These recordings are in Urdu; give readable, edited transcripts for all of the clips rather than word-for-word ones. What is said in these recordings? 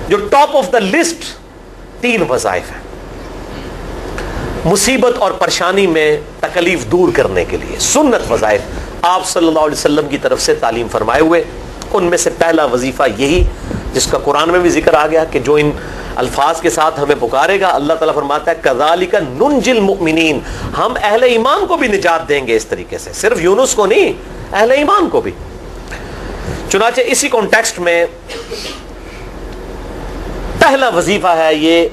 جو ٹاپ آف دا لسٹ 3 وظائف ہیں مصیبت اور پریشانی میں تکلیف دور کرنے کے لیے، سنت وظائف آپ صلی اللہ علیہ وسلم کی طرف سے تعلیم فرمائے ہوئے. ان میں سے پہلا وظیفہ یہی جس کا قرآن میں بھی ذکر آ گیا کہ جو ان الفاظ کے ساتھ ہمیں پکارے گا، اللہ تعالیٰ فرماتا ہے کذالک ننجی المؤمنین، ہم اہل ایمان کو بھی نجات دیں گے اس طریقے سے، صرف یونس کو نہیں، اہل ایمان کو بھی. چنانچہ اسی کانٹیکسٹ میں پہلا وظیفہ ہے یہ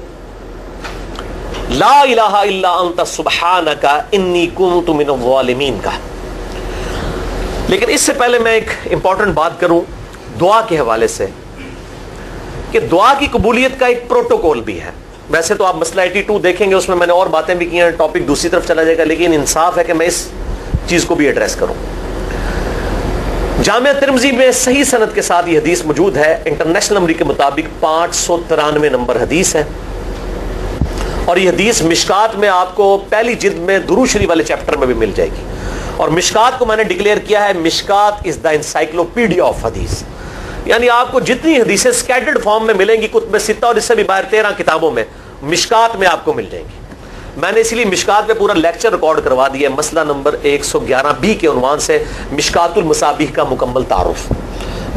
لا الہ الا انت سبحانک انی کنت من الظالمین کا. لیکن اس سے پہلے میں ایک امپورٹنٹ بات کروں دعا کے حوالے سے کہ دعا کی قبولیت کا ایک پروٹوکول بھی ہے. ویسے تو آپ مسئلہ 82 دیکھیں گے، اس میں نے اور باتیں بھی کی ہیں، ٹاپک دوسری طرف چلا جائے گا، لیکن انصاف ہے کہ میں اس چیز کو بھی ایڈریس کروں. جامعہ ترمذی میں صحیح سند کے ساتھ یہ حدیث موجود ہے، انٹرنیشنل نمبر کے مطابق 593 نمبر حدیث ہے، اور یہ حدیث مشکات میں آپ کو پہلی جلد میں درود شریف والے چیپٹر میں بھی مل جائے گی. اور مشکات کو میں نے ڈکلیئر کیا ہے مشکات از دا انسائکلوپیڈیا آف حدیث، یعنی آپ کو جتنی حدیثیں اسکیٹرڈ فارم میں ملیں گی کتب ستہ اور اس سے بھی باہر 13 کتابوں میں، مشکات میں آپ کو مل جائیں گی. میں نے اسی لیے مشکات پہ پورا لیکچر ریکارڈ کروا دیا ہے، مسئلہ نمبر 111B کے عنوان سے مشکات المصابیح کا مکمل تعارف،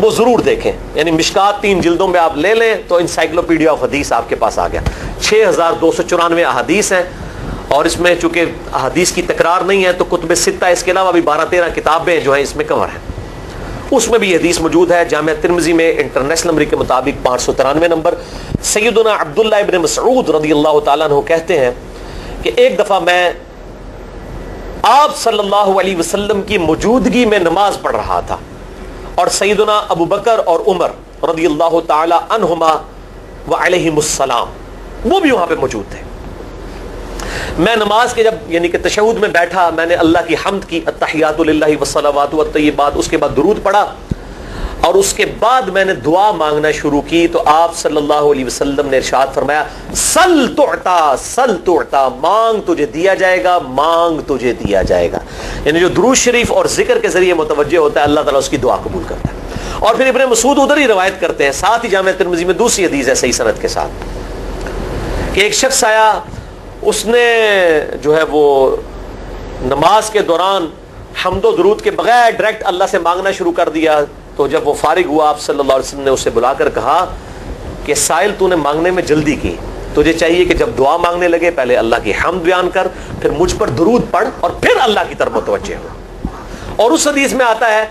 وہ ضرور دیکھیں. یعنی مشکات 3 جلدوں میں آپ لے لیں تو انسائکلوپیڈیا آف حدیث آپ کے پاس آ گیا. 6294 احادیث ہیں، اور اس میں چونکہ احادیث کی تکرار نہیں ہے تو کتب ستہ اس کے علاوہ بھی 12-13 کتابیں جو ہیں اس میں کور ہیں، اس میں بھی یہ حدیث موجود ہے. جامعہ ترمذی میں انٹرنیشنل نمبر کے مطابق 593 نمبر. سیدنا عبداللہ ابن مسعود رضی اللہ تعالیٰ عنہ کہتے ہیں کہ ایک دفعہ میں آپ صلی اللہ علیہ وسلم کی موجودگی میں نماز پڑھ رہا تھا، اور سیدنا ابو بکر اور عمر رضی اللہ تعالی عنہما وعلیہم السلام وہ بھی وہاں پہ موجود تھے. میں نماز کے جب یعنی کہ تشہد میں بیٹھا، میں نے اللہ کی حمد کی، التحیات للہ والصلوات والطیبات، اس کے بعد درود پڑھا، اور اس کے بعد میں نے دعا مانگنا شروع کی تو آپ صلی اللہ علیہ وسلم نے ارشاد فرمایا سل تعطا سل تعطا، مانگ تجھے دیا جائے گا، مانگ تجھے دیا جائے گا. یعنی جو درود شریف اور ذکر کے ذریعے متوجہ ہوتا ہے اللہ تعالیٰ اس کی دعا قبول کرتا ہے. اور پھر ابن مسعود ادھر ہی روایت کرتے ہیں، ساتھ ہی جامعہ ترمذی میں دوسری حدیث ہے صحیح سند کے ساتھ کہ ایک شخص آیا، اس نے جو ہے وہ نماز کے دوران حمد و درود کے بغیر ڈائریکٹ اللہ سے مانگنا شروع کر دیا. تو جب وہ فارغ ہوا آپ صلی اللہ علیہ وسلم نے اسے بلا کر کہا کہ سائل تو نے مانگنے میں جلدی کی، تجھے چاہیے کہ جب دعا مانگنے لگے پہلے اللہ کی حمد بیان کر، پھر مجھ پر درود پڑھ، اور پھر اللہ کی طرف متوجہ ہو. اور اس حدیث میں آتا ہے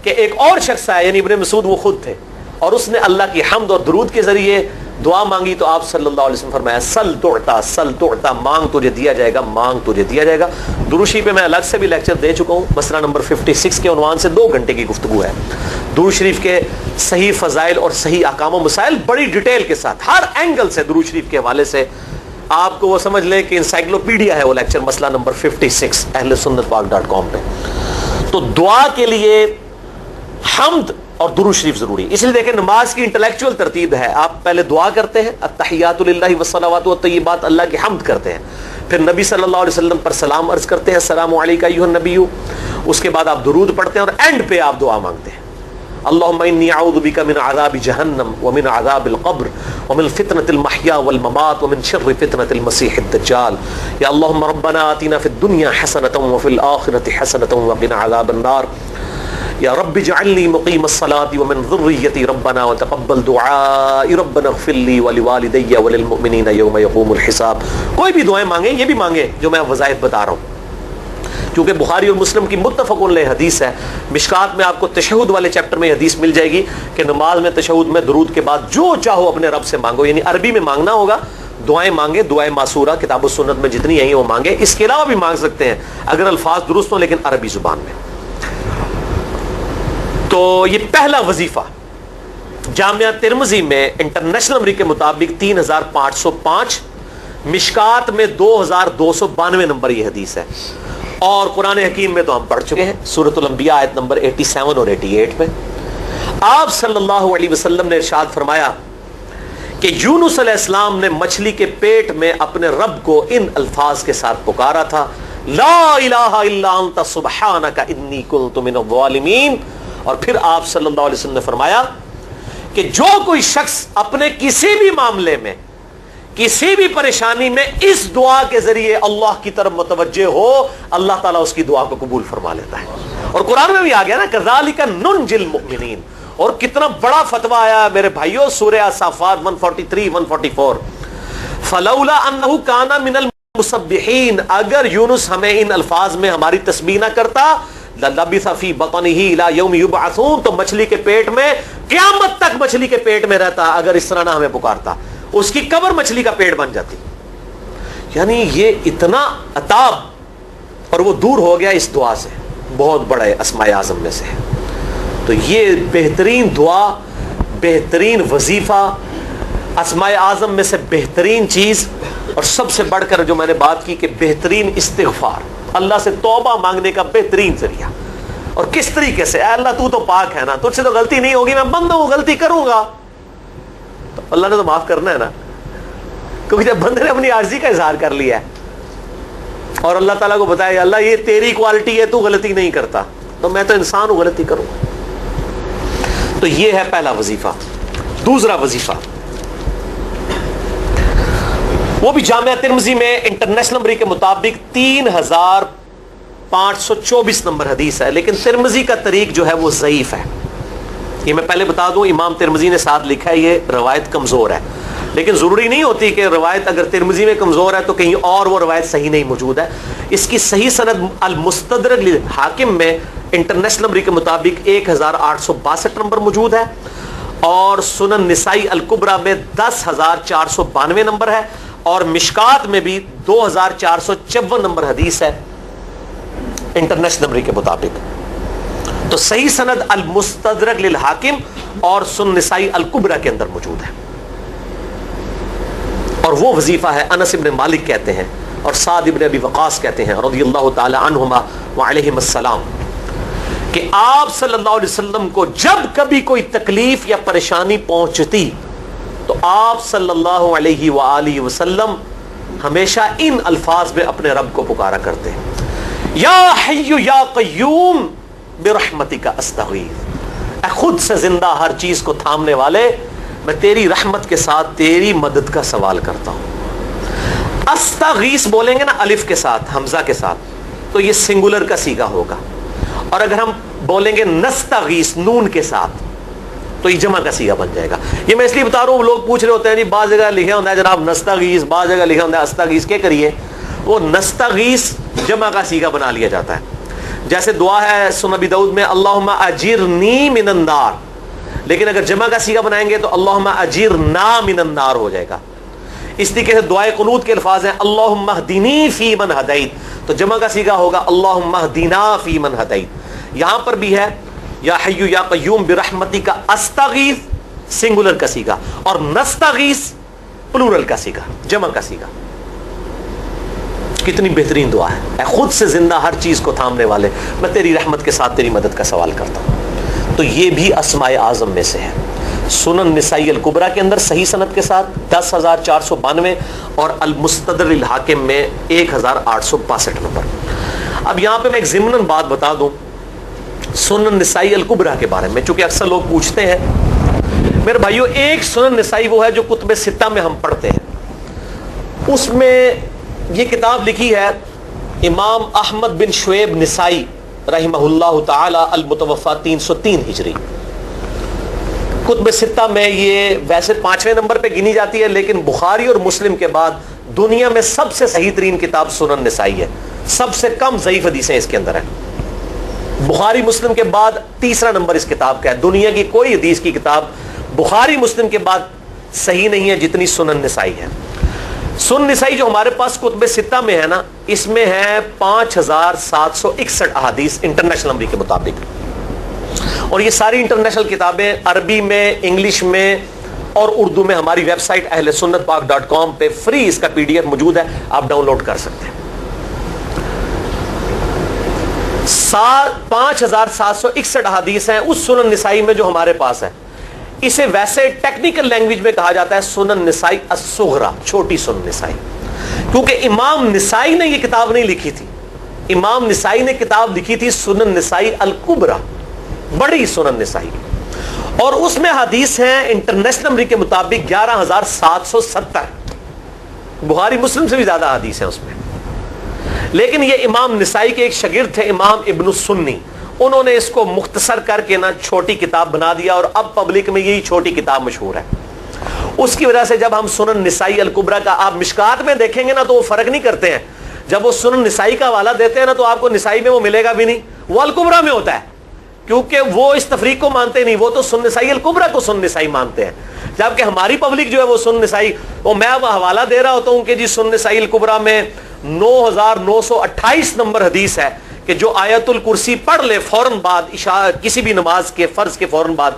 کہ ایک اور شخص آیا، یعنی ابن مسعود وہ خود تھے، اور اس نے اللہ کی حمد اور درود کے ذریعے دعا مانگی تو آپ صلی اللہ علیہ وسلم فرمایا سل تعطا، مانگ تجھے دیا جائے گا، مانگ تجھے دیا جائے گا. درود شریف پہ میں الگ سے بھی لیکچر دے چکا ہوں، مسئلہ نمبر 56 کے عنوان سے 2 گھنٹے کی گفتگو ہے. درود شریف کے صحیح فضائل اور صحیح احکام و مسائل بڑی ڈیٹیل کے ساتھ ہر اینگل سے درود شریف کے حوالے سے آپ کو وہ سمجھ لیں کہ انسائکلوپیڈیا ہے وہ لیکچر، مسئلہ نمبر 56 اہل سنت پاک.com پہ. تو دعا کے لیے حمد اور درود شریف ضروری. اس لیے دیکھیں نماز کی انٹلیکچوئل ترتیب ہے، آپ پہلے دعا کرتے ہیں التحیات للہ والصلوات والطیبات، اللہ کی حمد کرتے ہیں، پھر نبی صلی اللہ علیہ وسلم پر سلام عرض کرتے ہیں السلام علیکہ ایھا النبی، اس کے بعد آپ درود پڑھتے ہیں، اور اینڈ پہ آپ دعا مانگتے ہیں اللہم انی اعوذ بک من عذاب جہنم ومن عذاب القبر ومن فتنة المحیا والممات ومن شر فتنة المسیح الدجال، یا اللہم ربنا آتنا فی الدنیا حسنة وفی الآخرة حسنة وقنا عذاب النار، یا رب اجعلنی مقیم الصلاۃ ومن ذریتی ربنا وتقبل دعائی ربنا اغفر لی ولوالدی وللمؤمنین یوم یقوم الحساب. کوئی بھی دعائیں مانگیں، یہ بھی مانگیں جو میں وظائف بتا رہا ہوں، کیونکہ بخاری اور مسلم کی متفق علیہ حدیث ہے. مشکات میں آپ کو تشہد والے چیپٹر میں حدیث مل جائے گی کہ نماز میں تشہد میں درود کے بعد جو چاہو اپنے رب سے مانگو، یعنی عربی میں مانگنا ہوگا، دعائیں مانگے، دعائیں معصورہ کتاب و سنت میں جتنی ہیں وہ مانگے، اس کے علاوہ بھی مانگ سکتے ہیں اگر الفاظ درست ہوں لیکن عربی زبان میں. تو یہ پہلا وظیفہ جامعہ ترمذی میں انٹرنیشنل نمبر کے مطابق 3505، مشکات میں 2292 نمبر یہ حدیث ہے، اور قرآن حکیم میں تو ہم پڑھ چکے ہیں سورۃ الانبیاء آیت نمبر 87 اور 88 میں. آپ صلی اللہ علیہ وسلم نے ارشاد فرمایا کہ یونس علیہ السلام نے مچھلی کے پیٹ میں اپنے رب کو ان الفاظ کے ساتھ پکارا تھا لا الہ الا انت سبحانک انی کنت من الظالمین. اور پھر آپ صلی اللہ علیہ وسلم نے فرمایا کہ جو کوئی شخص اپنے کسی بھی معاملے میں کسی بھی پریشانی میں اس دعا کے ذریعے اللہ کی طرف متوجہ ہو اللہ تعالیٰ اس کی دعا کو قبول فرما لیتا ہے. اور قرآن میں بھی آ گیا نا کذالک ننجی المؤمنین. اور کتنا بڑا فتویٰ آیا میرے بھائیوں سورہ الصافات 143 144 فلولا انہ کان من المسبحین. اگر یونس ہمیں ان الفاظ میں ہماری تسبیح نہ کرتا للبث فی بطنہ الی یوم یبعثون, تو مچھلی کے پیٹ میں قیامت تک مچھلی کے پیٹ میں رہتا اگر اس طرح نہ ہمیں پکارتا. اس کی قبر مچھلی کا پیٹ بن جاتی. یعنی یہ اتنا عطاب اور وہ دور ہو گیا اس دعا سے. بہت بڑے اسماء اعظم میں سے ہے. تو یہ بہترین دعا, بہترین وظیفہ, اسماء اعظم میں سے بہترین چیز, اور سب سے بڑھ کر جو میں نے بات کی کہ بہترین استغفار, اللہ سے توبہ مانگنے کا بہترین ذریعہ. اور کس طریقے سے, اے اللہ تو پاک ہے نا, تجھ سے تو غلطی نہیں ہوگی, میں بندہ ہوں غلطی کروں گا, تو اللہ نے تو معاف کرنا ہے نا, کیونکہ جب بندے نے اپنی عاجزی کا اظہار کر لیا ہے اور اللہ تعالیٰ کو بتایا اللہ یہ تیری کوالٹی ہے, تو غلطی نہیں کرتا, تو میں تو انسان ہوں غلطی کروں گا. تو یہ ہے پہلا وظیفہ. دوسرا وظیفہ وہ بھی جامعہ ترمذی میں انٹرنیشنل نمبر کے مطابق 3524 نمبر حدیث ہے, لیکن ترمذی کا طریق جو ہے وہ ضعیف ہے. یہ میں پہلے بتا دوں, امام ترمذی نے ساتھ لکھا ہے یہ روایت کمزور ہے, لیکن ضروری نہیں ہوتی کہ روایت اگر ترمذی میں کمزور ہے تو کہیں اور وہ روایت صحیح نہیں موجود ہے. اس کی صحیح سند المستدرک للحاکم میں انٹرنیشنل نمبر کے مطابق 1862 نمبر موجود ہے, اور سنن نسائی الکبریٰ میں 10492 نمبر ہے, اور مشکات میں بھی 2454 نمبر حدیث ہے انٹرنیشنل نمبر کے مطابق. تو صحیح سند المستدرک للحاکم اور سنن نسائی الکبریٰ کے اندر موجود ہے. اور وہ وظیفہ ہے انس ابن مالک کہتے ہیں اور سعد ابن ابی وقاص کہتے ہیں رضی اللہ تعالی عنہما وعلیہم السلام, کہ آپ صلی اللہ علیہ وسلم کو جب کبھی کوئی تکلیف یا پریشانی پہنچتی تو آپ صلی اللہ علیہ وآلہ وسلم ہمیشہ ان الفاظ میں اپنے رب کو پکارا کرتے ہیں, یا حی یا قیوم برحمتک استغیث. اے خود سے زندہ ہر چیز کو تھامنے والے, میں تیری رحمت کے ساتھ تیری مدد کا سوال کرتا ہوں. استغیث بولیں گے نا الف کے ساتھ حمزہ کے ساتھ, تو یہ سنگولر کا صیغہ ہوگا, اور اگر ہم بولیں گے نستغیث نون کے ساتھ تو یہ جمع کا صیغہ بن جائے گا. یہ میں اس لیے بتا رہا ہوں, لوگ پوچھ رہے ہوتے ہیں جی بعض جگہ لکھا ہوتا ہے جناب نستغیث, بعض جگہ لکھا ہوتا ہے استغیث, کیا کریے وہ نستغیث جمع کا صیغہ بنا لیا جاتا ہے. جیسے دعا ہے سنن ابی داؤد میں اللہم اجرنی من النار, لیکن اگر جمع کا صیغہ بنائیں گے تو اللہم اجرنا من النار ہو جائے گا. اس طریقے سے دعائے قنوت کے الفاظ ہیں اللہم اہدنی فی من ہدیت, تو جمع کا صیغہ ہوگا اللہم اہدنا فی من ہدیت. یہاں پر بھی ہے یا حی یا قیوم برحمتی کا استغیث سنگولر کا صیغہ, اور نستغیث پلورل کا صیغہ جمع کا صیغہ. کتنی بہترین دعا ہے, اے خود سے زندہ ہر چیز کو تھامنے والے, میں تیری رحمت کے ساتھ تیری مدد کا سوال کرتا ہوں. تو یہ بھی اسماء اعظم میں سے ہے. سنن نسائی الکبریٰ کے اندر صحیح سند کے ساتھ 10492 اور المستدرک للحاکم میں 1862 نمبر. اب یہاں پہ میں ایک ضمناً بات بتا دوں سنن نسائی الکبریٰ کے بارے میں, چونکہ اکثر لوگ پوچھتے ہیں. میرے بھائیو, ایک سنن نسائی وہ ہے جو کتب ستہ میں ہم پڑھتے ہیں, اس میں یہ کتاب لکھی ہے امام احمد بن شعیب نسائی رحمہ اللہ تعالی المتوفی 303 ہجری. کتب ستہ میں یہ ویسے 5ویں نمبر پہ گنی جاتی ہے, لیکن بخاری اور مسلم کے بعد دنیا میں سب سے صحیح ترین کتاب سنن نسائی ہے. سب سے کم ضعیف حدیثیں اس کے اندر ہیں. بخاری مسلم کے بعد تیسرا نمبر اس کتاب کا ہے. دنیا کی کوئی حدیث کی کتاب بخاری مسلم کے بعد صحیح نہیں ہے جتنی سنن نسائی ہے. سنن نسائی جو ہمارے پاس کتب ستہ میں ہے نا, اس میں ہے 5761 احادیث انٹرنیشنل نمبر کے مطابق, اور یہ ساری انٹرنیشنل کتابیں عربی میں, انگلش میں اور اردو میں ہماری ویب سائٹ اہل سنت پاک .com پہ فری اس کا PDF موجود ہے, آپ ڈاؤن لوڈ کر سکتے ہیں. 5761 احادیث ہیں اس سنن نسائی میں جو ہمارے پاس ہے. اسے ویسے ٹیکنیکل لینگویج میں کہا جاتا ہے سنن نسائی الصغریٰ, چھوٹی سنن نسائی, کیونکہ امام نسائی نے یہ کتاب نہیں لکھی تھی. امام نسائی نے کتاب لکھی تھی سنن نسائی الکبریٰ, بڑی سنن نسائی. اور اس میں حدیث ہیں انٹرنیشنل نمبر کے مطابق 11,770. بخاری مسلم سے بھی زیادہ حدیث ہیں اس میں. لیکن یہ امام نسائی کے ایک شاگرد تھے امام ابن السنی, انہوں نے اس کو مختصر کر کے نا چھوٹی کتاب بنا دیا, اور اب پبلک میں یہی چھوٹی کتاب مشہور ہے. اس کی وجہ سے جب ہم سنن نسائی الکبریٰ کا آپ مشکات میں دیکھیں گے نا تو وہ فرق نہیں کرتے ہیں. جب وہ سنن نسائی کا حوالہ دیتے ہیں نا تو آپ کو نسائی میں وہ ملے گا بھی نہیں, وہ الکبریٰ میں ہوتا ہے, کیونکہ وہ اس تفریق کو مانتے نہیں, وہ تو سنن نسائی الکبریٰ کو سنن نسائی مانتے ہیں. جبکہ ہماری پبلک جو ہے وہ سنن نسائی, وہ میں اب حوالہ دے رہا ہوتا ہوں کہ جی سنن نسائی الکبریٰ میں 9,928 نمبر حدیث ہے کہ جو آیت الکرسی پڑھ لے فوراً بعد کسی بھی نماز کے فرض کے فوراً بعد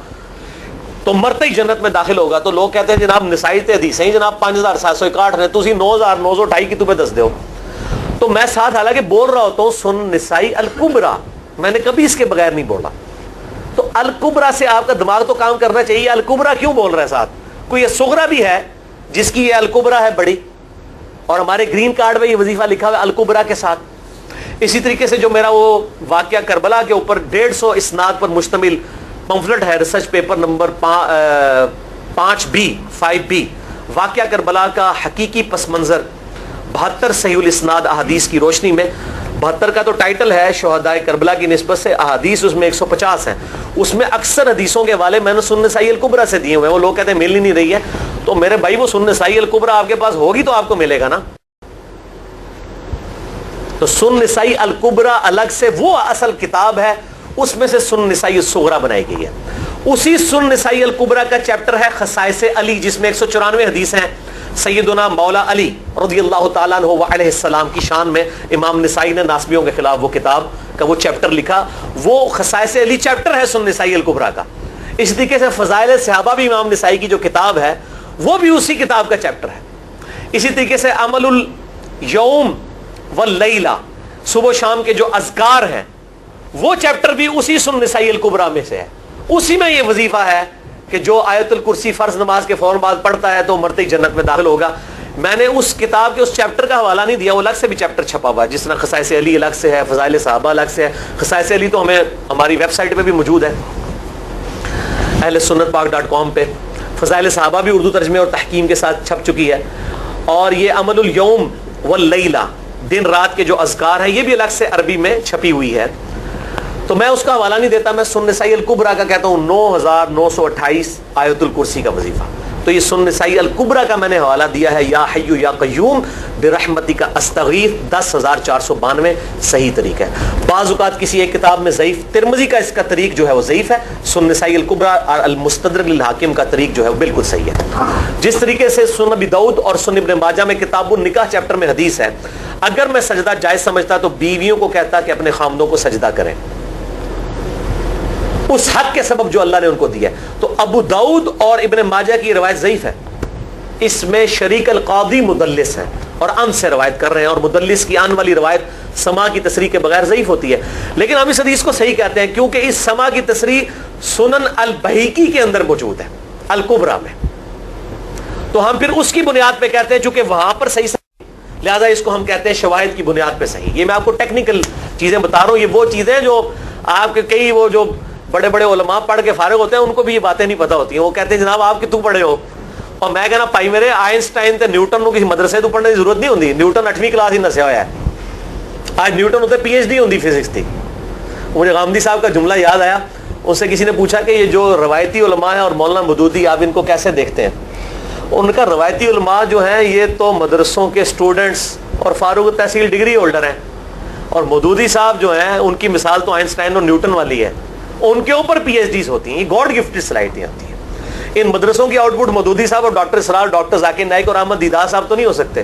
تو مرتے ہی جنت میں داخل ہوگا. تو لوگ کہتے ہیں جناب نسائی تے حدیث ہیں جناب 5,761 نے, تسی 9,928 کی تمہیں دس دیو. تو میں ساتھ حالانکہ بول رہا ہوتا ہوں سنن نسائی الکبریٰ, میں نے کبھی اس کے بغیر نہیں بولا. تو الکبریٰ سے آپ کا دماغ تو کام کرنا چاہیے, الکبریٰ کیوں بول رہا ہے ساتھ؟ کوئی یہ صغریٰ بھی ہے جس کی یہ الکبریٰ ہے بڑی, اور ہمارے گرین کارڈ میں یہ وظیفہ لکھا ہوا ہے الکبریٰ کے ساتھ. اسی طریقے سے جو میرا وہ واقعہ کربلا کے اوپر 150 اسناد پر مشتمل پمفلٹ ہے, ریسرچ پیپر نمبر 5B واقعہ کربلا کا حقیقی پس منظر 72 صحیح الاسناد احادیث کی روشنی میں. 72 کا تو ٹائٹل ہے شہدائے کربلا کی نسبت سے, احادیث اس میں 150 ہیں. اس میں اکثر حدیثوں کے حوالے میں نے سنن نسائی الکبریٰ سے دیے ہوئے ہیں. وہ لوگ کہتے ہیں مل ہی نہیں رہی ہے, تو میرے بھائی وہ سنن نسائی الکبریٰ آپ کے پاس ہوگی تو آپ کو ملے گا نا. تو سنن نسائی الکبریٰ الگ سے وہ اصل کتاب ہے, اس میں سے سنن نسائی الصغریٰ بنائی گئی ہے. اسی سنن نسائی الکبریٰ کا چیپٹر ہے خصائص علی, جس میں 194 حدیث ہیں سیدنا مولا علی رضی اللہ تعالیٰ عنہ وعلیہ السلام کی شان میں. امام نسائی نے ناسبیوں کے خلاف وہ کتاب کا وہ چیپٹر لکھا, وہ خصائص علی چیپٹر ہے سنن نسائی الکبریٰ کا. اس طریقے سے فضائل صحابہ بھی امام نسائی کی جو کتاب ہے وہ بھی اسی کتاب کا چیپٹر ہے. اسی طریقے سے عمل الیوم واللیلہ, صبح و شام کے جو اذکار ہیں وہ چیپٹر بھی اسی سنن نسائی الکبریٰ میں سے ہے. اسی میں یہ وظیفہ ہے کہ جو آیت الکرسی فرض نماز کے فوراً بعد پڑھتا ہے تو مرتے ہی جنت میں داخل ہوگا. میں نے اس کتاب کے اس چیپٹر کا حوالہ نہیں دیا, وہ الگ سے بھی چیپٹر چھپا ہوا ہے, جس طرح خصائص علی الگ سے ہے, فضائل صحابہ الگ سے ہے. خصائص علی تو ہمیں ہماری ویب سائٹ پہ بھی موجود ہے اہل سنت پاک.com پہ. فضائل صحابہ بھی اردو ترجمے اور تحکیم کے ساتھ چھپ چکی ہے. اور یہ عمل الیوم واللیلہ, دن رات کے جو اذکار ہیں, یہ بھی الگ سے عربی میں چھپی ہوئی ہے. تو میں اس کا حوالہ نہیں دیتا, میں سنن نسائی الکبریٰ کا کہتا ہوں 9,928 آیت الکرسی کا وظیفہ. تو یہ سنن نسائی الکبریٰ کا میں نے حوالہ دیا ہے یا حی یا قیوم برحمتک استغیث 10,492 صحیح طریقہ ہے. بعض اوقات کسی ایک کتاب میں ضعیف, ترمذی کا اس کا طریق جو ہے وہ ضعیف ہے, سنن نسائی الکبریٰ اور المستدرک للحاکم کا طریق جو ہے وہ بالکل صحیح ہے. جس طریقے سے سنن ابی داؤد اور سنن ابن ماجہ میں کتاب النکاح چیپٹر میں حدیث ہے, اگر میں سجدہ جائز سمجھتا تو بیویوں کو کہتا کہ اپنے خامدوں کو سجدہ کریں اس حق کے سبب جو اللہ نے ان کو دیا ہے. تو ابو داؤد اور ابن ماجہ کی روایت ضعیف ہے, اس میں شریک القاضی مدلس ہے اور ان سے روایت کر رہے ہیں, اور مدلس کی ان والی روایت سما کی تصریح کے بغیر ضعیف ہوتی ہے. لیکن ہم اس حدیث کو صحیح کہتے ہیں کیونکہ اس سما کی تصریح سنن البہیقی کے اندر موجود ہے الکبریٰ میں. تو ہم پھر اس کی بنیاد پہ کہتے ہیں چونکہ وہاں پر صحیح, لہذا اس کو ہم کہتے ہیں شواہد کی بنیاد پہ صحیح. یہ میں آپ کو ٹیکنیکل چیزیں بتا رہا ہوں, یہ وہ چیزیں جو آپ کے کئی وہ جو بڑے بڑے علماء پڑھ کے فارغ ہوتے ہیں ان کو بھی یہ باتیں نہیں پتہ ہوتی ہیں. وہ کہتے ہیں جناب آپ کتوں پڑھے ہو, اور میں کہنا پائی میرے آئنسٹائن تے نیوٹن کو کسی مدرسے تو پڑھنے کی ضرورت نہیں ہوتی. نیوٹن 8ویں کلاس ہی نسیا ہوا ہے, آج نیوٹن ہوتے PhD ہوتی فزکس تھی. مجھے غامدی صاحب کا جملہ یاد آیا, اس سے کسی نے پوچھا کہ یہ جو روایتی علماء ہیں اور مولانا مودودی آپ ان کو کیسے دیکھتے ہیں؟ ان کا روایتی علماء جو ہیں یہ تو مدرسوں کے اسٹوڈنٹس اور فاروق تحصیل ڈگری ہولڈر ہیں, اور مودودی صاحب جو ہیں ان کی مثال تو آئنسٹائن اور نیوٹن والی ہے, ان کے اوپر PhDs ہوتی ہیں. یہ گاڈ گفٹڈ صلاحیتیں ہوتی ہیں. ان مدرسوں کی آؤٹ پٹ مودودی صاحب اور ڈاکٹر اسرار, ڈاکٹر ذاکر نائک اور احمد دیدار صاحب تو نہیں ہو سکتے.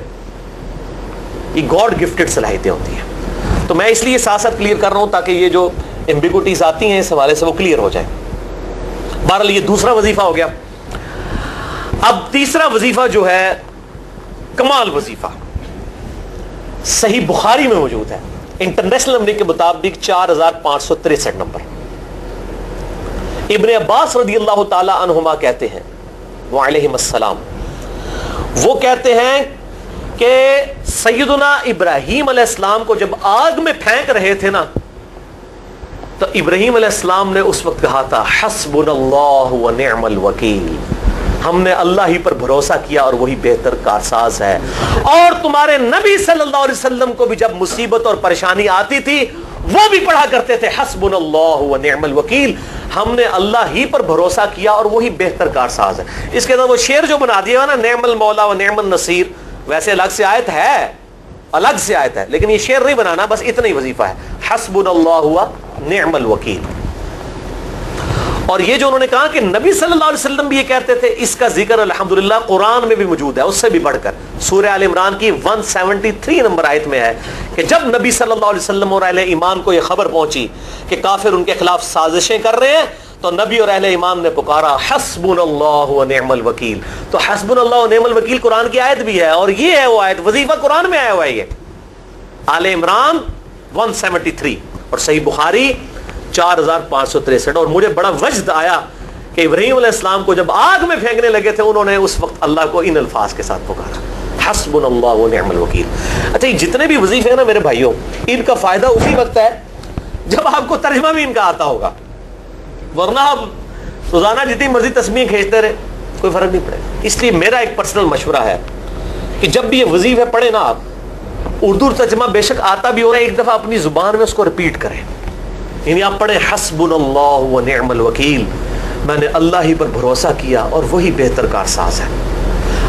یہ گاڈ گفٹڈ صلاحیتیں ہوتی ہیں. تو میں اس لیے ساتھ ساتھ کلیئر کر رہا ہوں تاکہ یہ جو ایمبیگوٹیز آتی ہیں اس حوالے سے وہ کلیئر ہو جائیں. بہرحال یہ دوسرا وظیفہ ہو گیا. اب تیسرا وظیفہ جو ہے کمال وظیفہ, صحیح بخاری میں موجود ہے, انٹرنیشنل نمبر کے مطابق 4,563 نمبر. ابن عباس رضی اللہ تعالی عنہما کہتے ہیں وعلیہم السلام, وہ کہتے ہیں کہ سیدنا ابراہیم علیہ السلام کو جب آگ میں پھینک رہے تھے نا تو ابراہیم علیہ السلام نے اس وقت کہا تھا حسبنا اللہ و نعم الوکیل، ہم نے اللہ ہی پر بھروسہ کیا اور وہی بہتر کارساز ہے. اور تمہارے نبی صلی اللہ علیہ وسلم کو بھی جب مصیبت اور پریشانی آتی تھی وہ بھی پڑھا کرتے تھے حسبنا اللہ و نعم الوکیل، ہم نے اللہ ہی پر بھروسہ کیا اور وہی بہتر کارساز ہے. اس کے اندر وہ شعر جو بنا دیا نا نعم المولا و نعم النصیر، ویسے الگ سے آیت ہے، الگ سے آیت ہے، لیکن یہ شعر نہیں بنانا، بس اتنا ہی وظیفہ ہے حسبنا اللہ و نعم الوکیل. اور یہ جو انہوں نے کہا کہ نبی صلی اللہ علیہ وسلم بھی یہ کہتے تھے، اس کا ذکر الحمدللہ قرآن میں بھی موجود ہے، اس سے بھی بڑھ کر سورہ آل عمران کی 173 نمبر آیت میں ہے کہ جب نبی صلی اللہ علیہ وسلم اور اہل ایمان کو یہ خبر پہنچی کہ کافر ان کے خلاف سازشیں کر رہے ہیں، تو نبی اور اہل ایمان نے پکارا حسبنا اللہ و نعم الوکیل. تو حسبنا اللہ و نعم الوکیل قرآن کی آیت بھی ہے، اور یہ ہے وہ آیت، وظیفہ قرآن میں آیا ہوا ہے یہ آل عمران 173 اور صحیح بخاری 4563. اور مجھے بڑا وجد آیا کہ ابراہیم علیہ السلام کو جب آگ میں پھینکنے لگے تھے انہوں نے اس وقت اللہ کو ان الفاظ کے ساتھ پکارا حسبنا اللہ و نعم الوکیل. اچھا یہ جتنے بھی وظیفے ہیں نا میرے بھائیوں، ان کا فائدہ اسی وقت ہے جب آپ کو ترجمہ بھی ان کا آتا ہوگا، ورنہ آپ روزانہ جتنی مرضی تسبیح کھینچتے رہے کوئی فرق نہیں پڑے گا. اس لیے میرا ایک پرسنل مشورہ ہے کہ جب بھی یہ وظیفے پڑھیں نا آپ، اردو ترجمہ بے شک آتا بھی ہو رہا ہے، ایک دفعہ اپنی زبان میں اس کو ریپیٹ کریں. یعنی آپ پڑھیں حسبنا اللہ و نعم الوکیل، میں نے اللہ ہی پر بھروسہ کیا اور وہی بہتر کارساز ہے.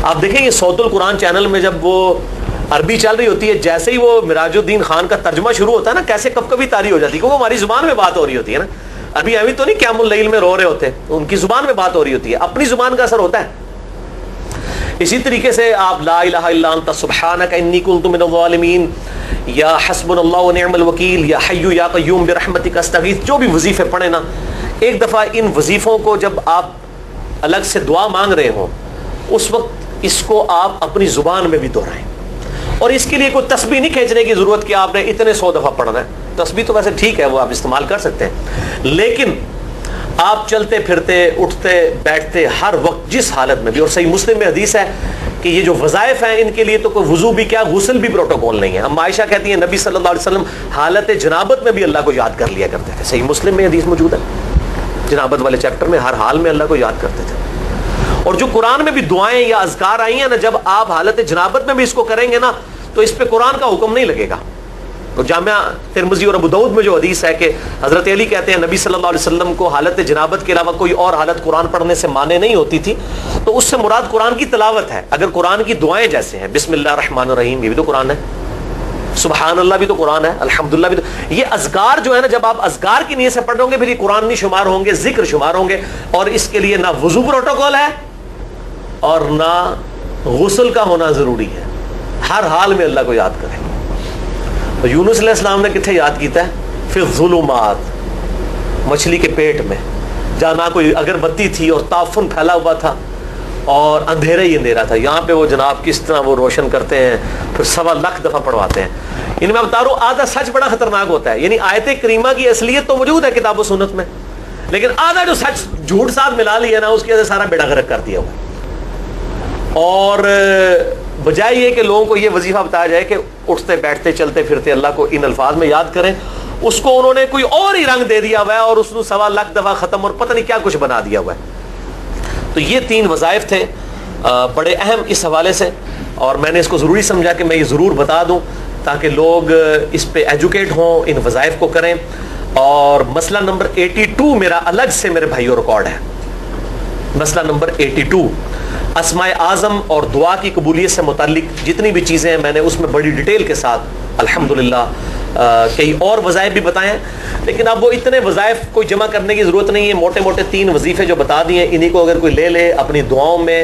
آپ دیکھیں یہ صوت القرآن چینل میں جب وہ عربی چل رہی ہوتی ہے، جیسے ہی وہ مراج الدین خان کا ترجمہ شروع ہوتا ہے نا، کیسے کب کبھی تاری ہو جاتی ہے، کیونکہ وہ ہماری زبان میں بات ہو رہی ہوتی ہے نا. ابھی ابھی تو نہیں قیام اللیل میں رو رہے ہوتے، ان کی زبان میں بات ہو رہی ہوتی ہے، اپنی زبان کا اثر ہوتا ہے. اسی طریقے سے آپ لا الہ الا انت سبحانک انی کنت من الظالمین، یا حسبنا اللہ و نعم الوکیل، یا حی یا قیوم برحمتک استغیث، جو بھی وظیفے پڑھیں نا، ایک دفعہ ان وظیفوں کو جب آپ الگ سے دعا مانگ رہے ہوں اس وقت اس کو آپ اپنی زبان میں بھی دہرائیں. اور اس کے لیے کوئی تسبیح نہیں کھینچنے کی ضرورت کہ آپ نے اتنے 100 دفعہ پڑھنا ہے. تسبیح تو ویسے ٹھیک ہے، وہ آپ استعمال کر سکتے ہیں، لیکن آپ چلتے پھرتے اٹھتے بیٹھتے ہر وقت جس حالت میں بھی، اور صحیح مسلم میں حدیث ہے کہ یہ جو وظائف ہیں ان کے لیے تو کوئی وضو بھی کیا غسل بھی پروٹوکول نہیں ہے. ہم عائشہ کہتی ہیں نبی صلی اللہ علیہ وسلم حالت جنابت میں بھی اللہ کو یاد کر لیا کرتے تھے. صحیح مسلم میں حدیث موجود ہے، جنابت والے چیپٹر میں ہر حال میں اللہ کو یاد کرتے تھے. اور جو قرآن میں بھی دعائیں یا اذکار آئی ہیں نا، جب آپ حالت جنابت میں بھی اس کو کریں گے نا تو اس پہ قرآن کا حکم نہیں لگے گا. تو جامعہ ترمذی اور ابو داؤد میں جو حدیث ہے کہ حضرت علی کہتے ہیں نبی صلی اللہ علیہ وسلم کو حالت جنابت کے علاوہ کوئی اور حالت قرآن پڑھنے سے مانے نہیں ہوتی تھی، تو اس سے مراد قرآن کی تلاوت ہے. اگر قرآن کی دعائیں جیسے ہیں بسم اللہ الرحمن الرحیم، یہ بھی تو قرآن ہے، سبحان اللہ بھی تو قرآن ہے، الحمدللہ بھی تو، یہ اذکار جو ہے نا جب آپ اذکار کی نیت سے پڑھ رہے ہوں گے پھر یہ قرآن نہیں شمار ہوں گے، ذکر شمار ہوں گے. اور اس کے لیے نہ وضو پروٹوکول ہے اور نہ غسل کا ہونا ضروری ہے، ہر حال میں اللہ کو یاد کریں. یونس علیہ السلام نے کتنے یاد کیتا ہے؟ فی الظلمات، مچھلی کے پیٹ میں، جہاں نہ کوئی اگربتی تھی اور تعفن پھیلا ہوا تھا اور اندھیرا ہی اندھیرا تھا. یہاں پہ وہ جناب کس طرح وہ روشن کرتے ہیں، پھر 1.25 دفعہ پڑھواتے ہیں. ان میں بتا رہا ہوں آدھا سچ بڑا خطرناک ہوتا ہے. یعنی آیت کریمہ کی اصلیت تو موجود ہے کتاب و سنت میں، لیکن آدھا جو سچ جھوٹ ساتھ ملا لیا نا اس کی وجہ سے سارا بیڑا غرق کر دیا ہوا. اور بجائے یہ کہ لوگوں کو یہ وظیفہ بتایا جائے کہ اٹھتے بیٹھتے چلتے پھرتے اللہ کو ان الفاظ میں یاد کریں، اس کو انہوں نے کوئی اور ہی رنگ دے دیا ہوا ہے اور اس کو 1.25 دفعہ ختم اور پتہ نہیں کیا کچھ بنا دیا ہوا ہے. تو یہ 3 وظائف تھے بڑے اہم اس حوالے سے، اور میں نے اس کو ضروری سمجھا کہ میں یہ ضرور بتا دوں تاکہ لوگ اس پہ ایجوکیٹ ہوں، ان وظائف کو کریں. اور مسئلہ نمبر 82 میرا الگ سے میرے بھائیوں ریکارڈ ہے. مسئلہ نمبر 82 اسماء اعظم اور دعا کی قبولیت سے متعلق جتنی بھی چیزیں ہیں میں نے اس میں بڑی ڈیٹیل کے ساتھ الحمدللہ کئی اور وظائف بھی بتائے ہیں، لیکن اب وہ اتنے وظائف کوئی جمع کرنے کی ضرورت نہیں ہے. موٹے موٹے 3 وظیفے جو بتا دیے انہی کو اگر کوئی لے لے اپنی دعاؤں میں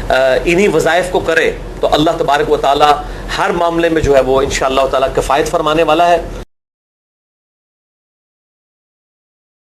انہی وظائف کو کرے تو اللہ تبارک و تعالی ہر معاملے میں جو ہے وہ انشاءاللہ تعالی کفایت فرمانے والا ہے.